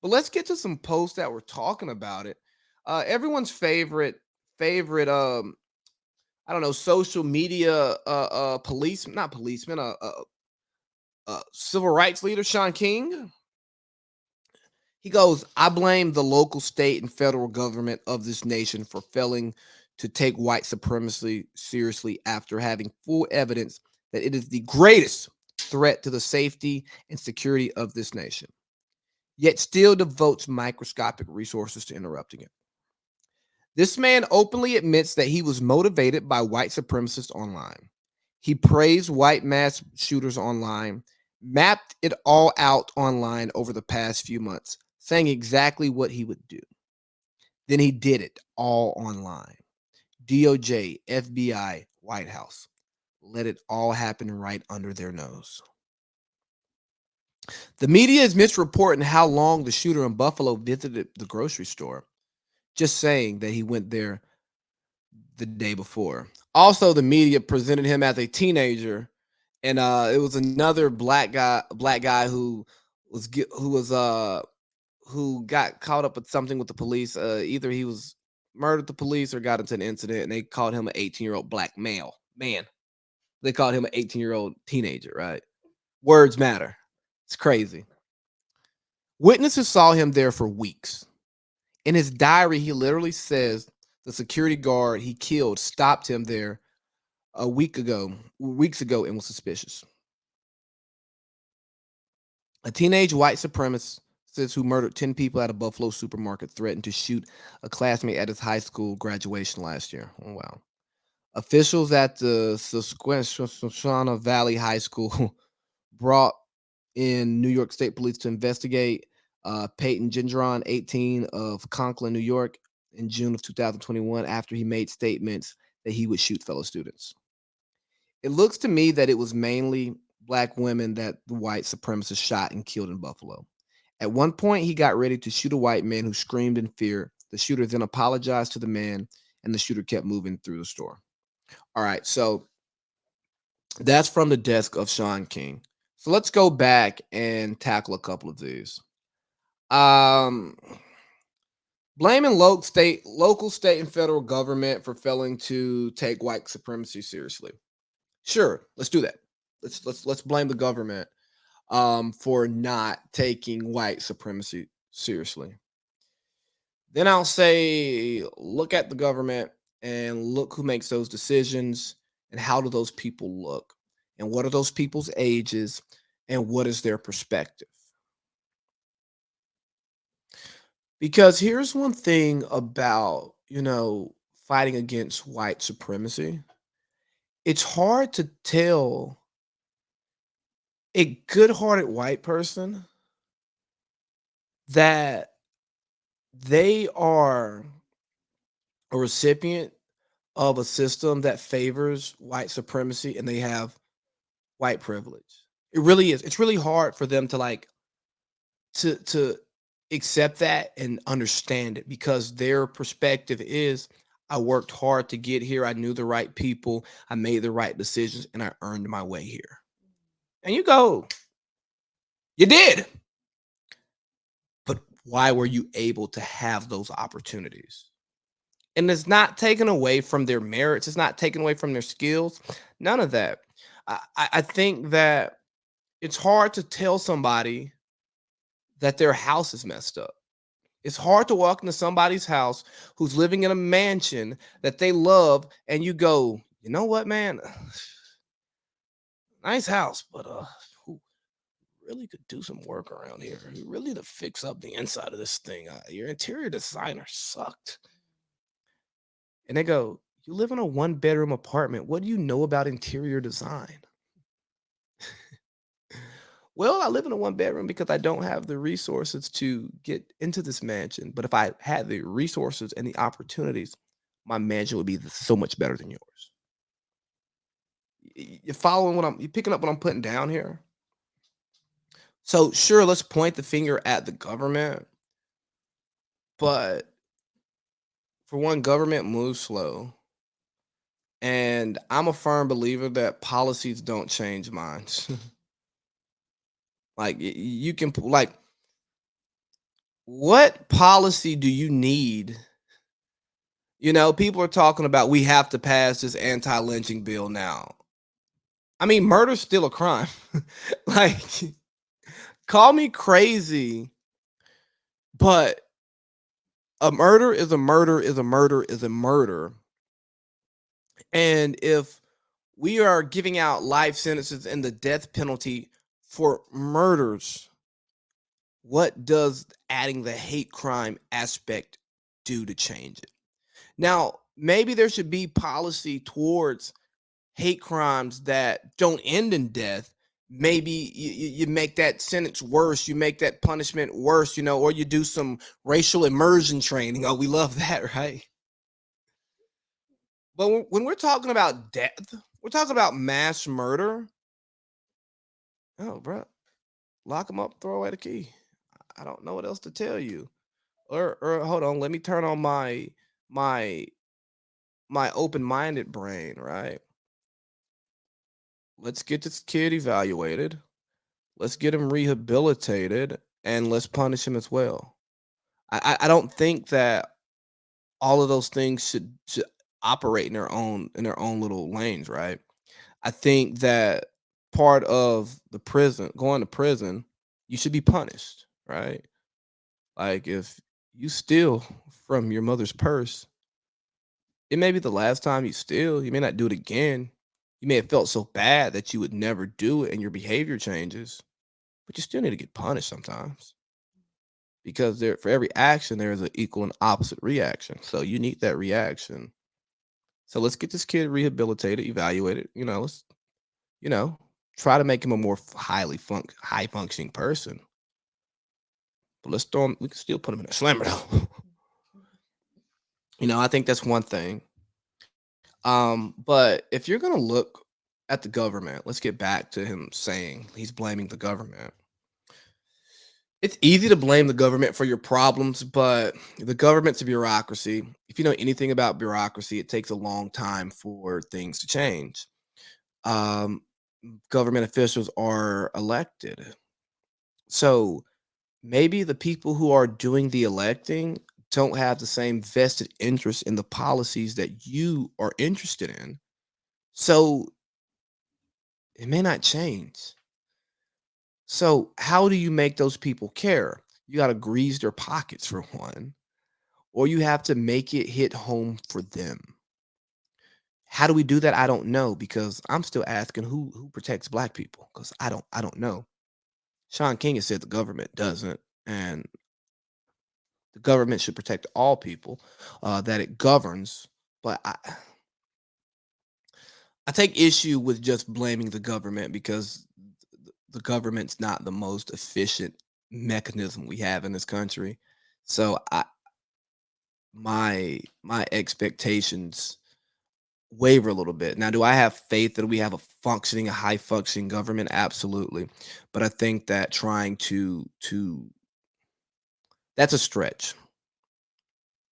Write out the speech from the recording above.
But let's get to some posts that were talking about it. Everyone's favorite I don't know, social media police, not policeman, civil rights leader Sean King. He goes, I blame the local, state, and federal government of this nation for failing to take white supremacy seriously after having full evidence that it is the greatest threat to the safety and security of this nation, yet still devotes microscopic resources to interrupting it. This man openly admits that he was motivated by white supremacists online. He praised white mass shooters online, mapped it all out online over the past few months, saying exactly what he would do. Then he did it all online. DOJ, FBI, White House. Let it all happen right under their nose. The media is misreporting how long the shooter in Buffalo visited the grocery store, just saying that he went there the day before. Also, the media presented him as a teenager, and it was another black guy who got caught up with something with the police. Either he was murdered the police or got into an incident, and they called him an 18-year-old black male man. They called him an 18-year-old teenager. Right? Words matter. It's crazy. Witnesses saw him there for weeks. In his diary, he literally says the security guard he killed stopped him there weeks ago, and was suspicious. A teenage white supremacist who murdered 10 people at a Buffalo supermarket threatened to shoot a classmate at his high school graduation last year. Oh, wow. Officials at the Susquehanna Valley High School brought in New York State Police to investigate Peyton Gendron, 18, of Conklin, New York, in June of 2021 after he made statements that he would shoot fellow students. It looks to me that it was mainly black women that the white supremacist shot and killed in Buffalo. At one point, he got ready to shoot a white man who screamed in fear. The shooter then apologized to the man, and the shooter kept moving through the store. All right, so that's from the desk of Sean King. So let's go back and tackle a couple of these. Um, Blaming local, state, and federal government for failing to take white supremacy seriously. Sure, let's do that. Let's blame the government for not taking white supremacy seriously. Then I'll say, look at the government and look who makes those decisions and how do those people look and what are those people's ages and what is their perspective. Because here's one thing about, fighting against white supremacy. It's hard to tell a good-hearted white person that they are a recipient of a system that favors white supremacy and they have white privilege. It really is. It's really hard for them to to accept that and understand it because their perspective is I worked hard to get here. I knew the right people. I made the right decisions and I earned my way here. And you go, you did. But why were you able to have those opportunities? And it's not taken away from their merits. It's not taken away from their skills. None of that. I think that it's hard to tell somebody that their house is messed up. It's hard to walk into somebody's house who's living in a mansion that they love, and you go, you know what, man? Nice house, but who really could do some work around here? You really to fix up the inside of this thing. Your interior designer sucked. And they go, you live in a one-bedroom apartment. What do you know about interior design? Well, I live in a one bedroom because I don't have the resources to get into this mansion. But if I had the resources and the opportunities, my mansion would be so much better than yours. You're following you picking up what I'm putting down here? So sure, let's point the finger at the government, but for one, government moves slow. And I'm a firm believer that policies don't change minds. Like you can like What policy do you need? People are talking about we have to pass this anti-lynching bill now. I mean, murder's still a crime. Like, call me crazy, but a murder is a murder is a murder is a murder. And if we are giving out life sentences and the death penalty for murders, what does adding the hate crime aspect do to change it? Now, maybe there should be policy towards hate crimes that don't end in death. Maybe you make that sentence worse, you make that punishment worse, or you do some racial immersion training. Oh, we love that, right? But when we're talking about death, we're talking about mass murder. Oh, bro, lock them up, throw away the key. I don't know what else to tell you. Or hold on, let me turn on my my open-minded brain, right? Let's get this kid evaluated. Let's get him rehabilitated and let's punish him as well. I don't think that all of those things should operate in their own little lanes, right? I think that part of the prison, going to prison, you should be punished, right? Like if you steal from your mother's purse, it may be the last time you steal. You may not do it again. You may have felt so bad that you would never do it and your behavior changes, but you still need to get punished sometimes because there for every action there is an equal and opposite reaction. So you need that reaction. So let's get this kid rehabilitated, evaluated. Let's you know try to make him a more high functioning person. But let's throw him. We can still put him in a slammer though. I think that's one thing. But if you're gonna look at the government, let's get back to him saying he's blaming the government. It's easy to blame the government for your problems, but the government's a bureaucracy. If you know anything about bureaucracy, it takes a long time for things to change. Um, Government officials are elected. So maybe the people who are doing the electing don't have the same vested interest in the policies that you are interested in. So it may not change. So how do you make those people care? You got to grease their pockets for one, or you have to make it hit home for them. How do we do that? I don't know because I'm still asking who protects black people because I don't know. Sean King has said the government doesn't, and the government should protect all people that it governs. But I take issue with just blaming the government because the government's not the most efficient mechanism we have in this country. So my expectations waver a little bit. Now, do I have faith that we have a high functioning government? Absolutely. But I think that trying to that's a stretch.